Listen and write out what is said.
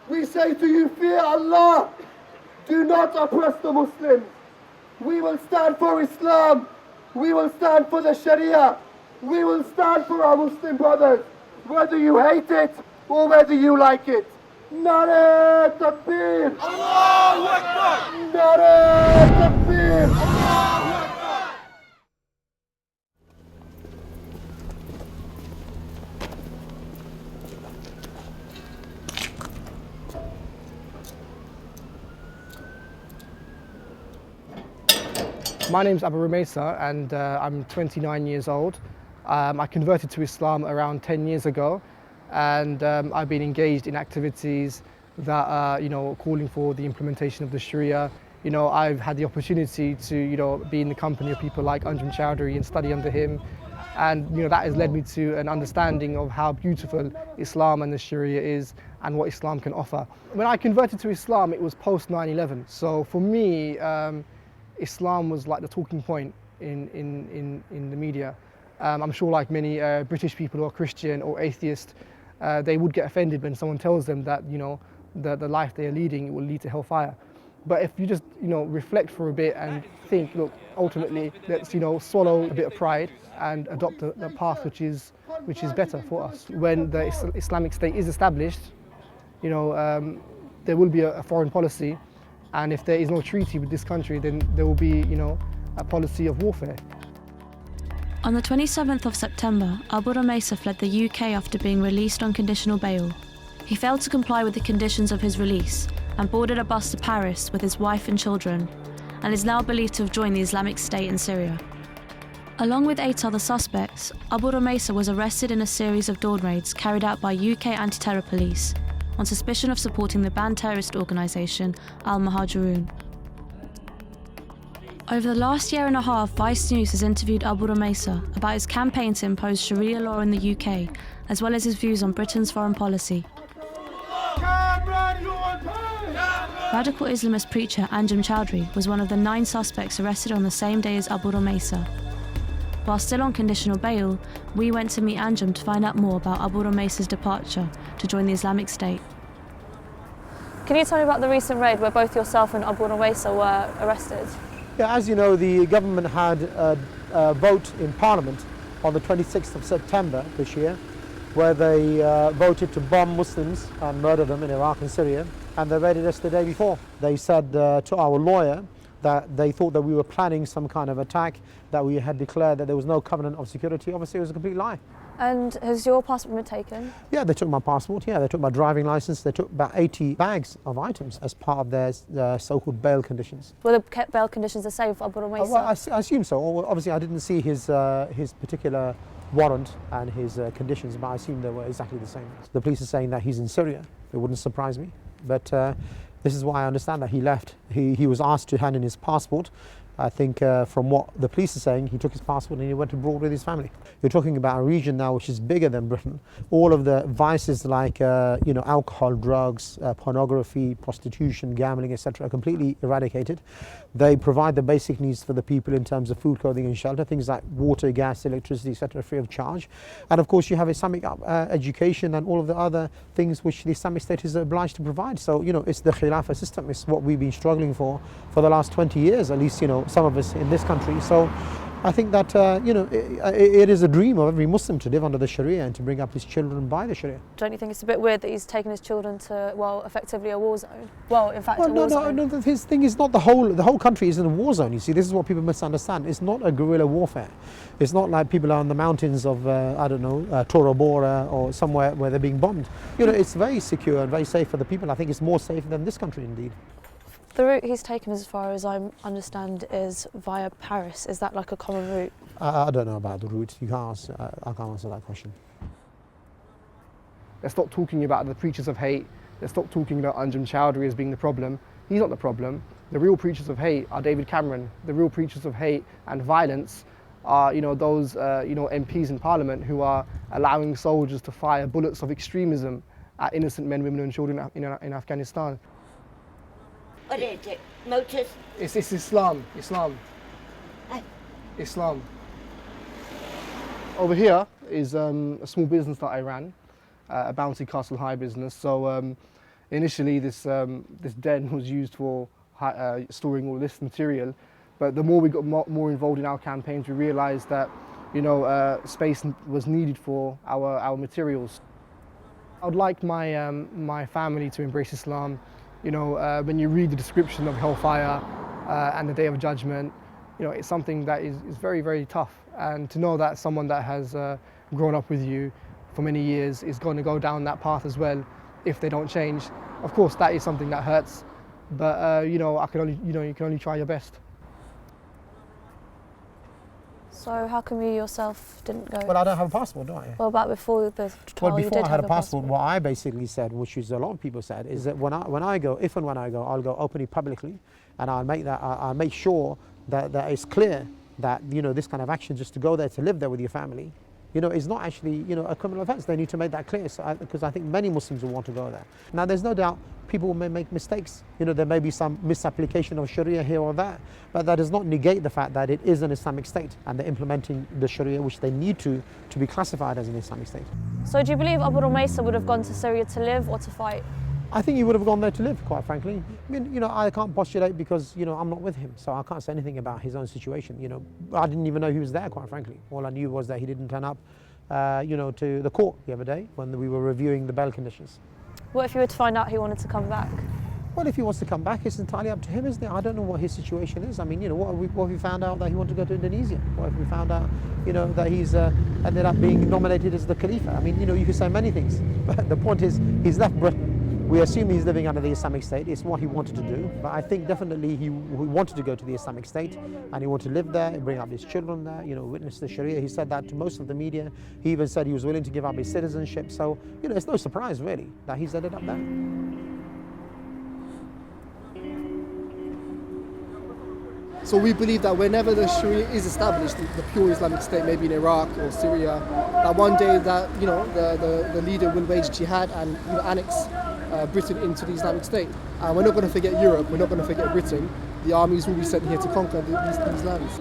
We say to you, fear Allah. Do not oppress the Muslims. We will stand for Islam. We will stand for the Sharia. We will stand for our Muslim brothers, whether you hate it or whether you like it. Nare Takbir! Allahu Akbar! Nare Takbir! Allahu Akbar! My name's Abu and I'm 29 years old. I converted to Islam around 10 years ago, and I've been engaged in activities that are, calling for the implementation of the Sharia. I've had the opportunity to, be in the company of people like Anjum Chowdhury and study under him, and that has led me to an understanding of how beautiful Islam and the Sharia is and what Islam can offer. When I converted to Islam, it was post 9/11. So for me, Islam was like the talking point in the media. I'm sure like many British people who are Christian or atheist, they would get offended when someone tells them that the life they are leading will lead to hellfire. But if you just reflect for a bit and think, look, ultimately let's swallow a bit of pride and adopt the path which is better for us. When the Islamic State is established, there will be a foreign policy. And if there is no treaty with this country, then there will be, a policy of warfare. On the 27th of September, Abu Rumaysa fled the UK after being released on conditional bail. He failed to comply with the conditions of his release and boarded a bus to Paris with his wife and children, and is now believed to have joined the Islamic State in Syria. Along with 8 other suspects, Abu Rumaysa was arrested in a series of dawn raids carried out by UK anti-terror police on suspicion of supporting the banned terrorist organisation Al-Muhajirun. Over the last year and a half, Vice News has interviewed Abu Rumaysa about his campaign to impose Sharia law in the UK, as well as his views on Britain's foreign policy. Radical Islamist preacher Anjum Chowdhury was one of the 9 suspects arrested on the same day as Abu Rumaysa. While still on conditional bail, we went to meet Anjum to find out more about Abu Rumaysa's departure to join the Islamic State. Can you tell me about the recent raid where both yourself and Abu Rumaysa were arrested? Yeah, as you know, the government had a vote in Parliament on the 26th of September this year, where they voted to bomb Muslims and murder them in Iraq and Syria, and they raided us the day before. They said to our lawyer that they thought that we were planning some kind of attack, that we had declared that there was no covenant of security. Obviously, it was a complete lie. And has your passport been taken? Yeah, they took my passport, they took my driving license, they took about 80 bags of items as part of their so-called bail conditions. Were the bail conditions the same for Abu Rumaysa? Well, I assume so. Obviously, I didn't see his particular warrant and his conditions, but I assume they were exactly the same. The police are saying that he's in Syria. It wouldn't surprise me, but this is why I understand that he left. He was asked to hand in his passport. I think from what the police are saying, he took his passport and he went abroad with his family. You're talking about a region now which is bigger than Britain. All of the vices like alcohol, drugs, pornography, prostitution, gambling, etc. are completely eradicated. They provide the basic needs for the people in terms of food, clothing and shelter, things like water, gas, electricity, etc. free of charge. And of course you have Islamic education and all of the other things which the Islamic State is obliged to provide. So it's the Khilafah system. It's what we've been struggling for the last 20 years, at least some of us in this country. So I think that it is a dream of every Muslim to live under the Sharia and to bring up his children by the Sharia. Don't you think it's a bit weird that he's taken his children to, effectively a war zone? Well, in fact, a war zone. No, his thing is not the whole country is in a war zone. You see, this is what people misunderstand. It's not a guerrilla warfare. It's not like people are on the mountains of, Tora Bora or somewhere where they're being bombed. It's very secure and very safe for the people. I think it's more safe than this country indeed. The route he's taken, as far as I understand, is via Paris. Is that like a common route? I don't know about the route. I can't answer that question. Let's stop talking about the preachers of hate. Let's stop talking about Anjum Chowdhury as being the problem. He's not the problem. The real preachers of hate are David Cameron. The real preachers of hate and violence are, those, MPs in Parliament who are allowing soldiers to fire bullets of extremism at innocent men, women and children in Afghanistan. What is it? Motors? It's Islam. Islam. Over here is a small business that I ran, a Bounty Castle High business. So Initially, this den was used for storing all this material, but the more we got more involved in our campaigns, we realised that space was needed for our materials. I would like my family to embrace Islam. When you read the description of hellfire and the Day of Judgment, it's something that is very, very tough. And to know that someone that has grown up with you for many years is going to go down that path as well if they don't change, of course that is something that hurts. But you can only try your best. So how come you yourself didn't go? Well, I don't have a passport, do I? Well, but before the trial, Well, you before did I had have a passport, what I basically said, which is a lot of people said, is that when I go, if and when I go, I'll go openly, publicly, and I'll make sure that it's clear that this kind of action, just to go there to live there with your family, is not actually a criminal offence. They need to make that clear, because I think many Muslims will want to go there. Now, there's no doubt people may make mistakes. There may be some misapplication of Sharia here or there, but that does not negate the fact that it is an Islamic state and they're implementing the Sharia which they need to be classified as an Islamic state. So do you believe Abu Rumaysa would have gone to Syria to live or to fight? I think he would have gone there to live, quite frankly. I mean, I can't postulate because, I'm not with him, so I can't say anything about his own situation. I didn't even know he was there, quite frankly. All I knew was that he didn't turn up, to the court the other day when we were reviewing the bail conditions. What if you were to find out he wanted to come back? Well, if he wants to come back, it's entirely up to him, isn't it? I don't know what his situation is. I mean, what if we found out that he wanted to go to Indonesia? What if we found out, that he's ended up being nominated as the Khalifa? I mean, you could say many things. But the point is, he's left Britain. We assume he's living under the Islamic State. It's what he wanted to do. But I think definitely he wanted to go to the Islamic State and he wanted to live there, bring up his children there, witness the Sharia. He said that to most of the media. He even said he was willing to give up his citizenship. So, it's no surprise really that he's ended up there. So we believe that whenever the Sharia is established, the pure Islamic State, maybe in Iraq or Syria, that one day that the leader will wage jihad and annex Britain into the Islamic State. And we're not going to forget Europe. We're not going to forget Britain. The armies will be sent here to conquer these lands.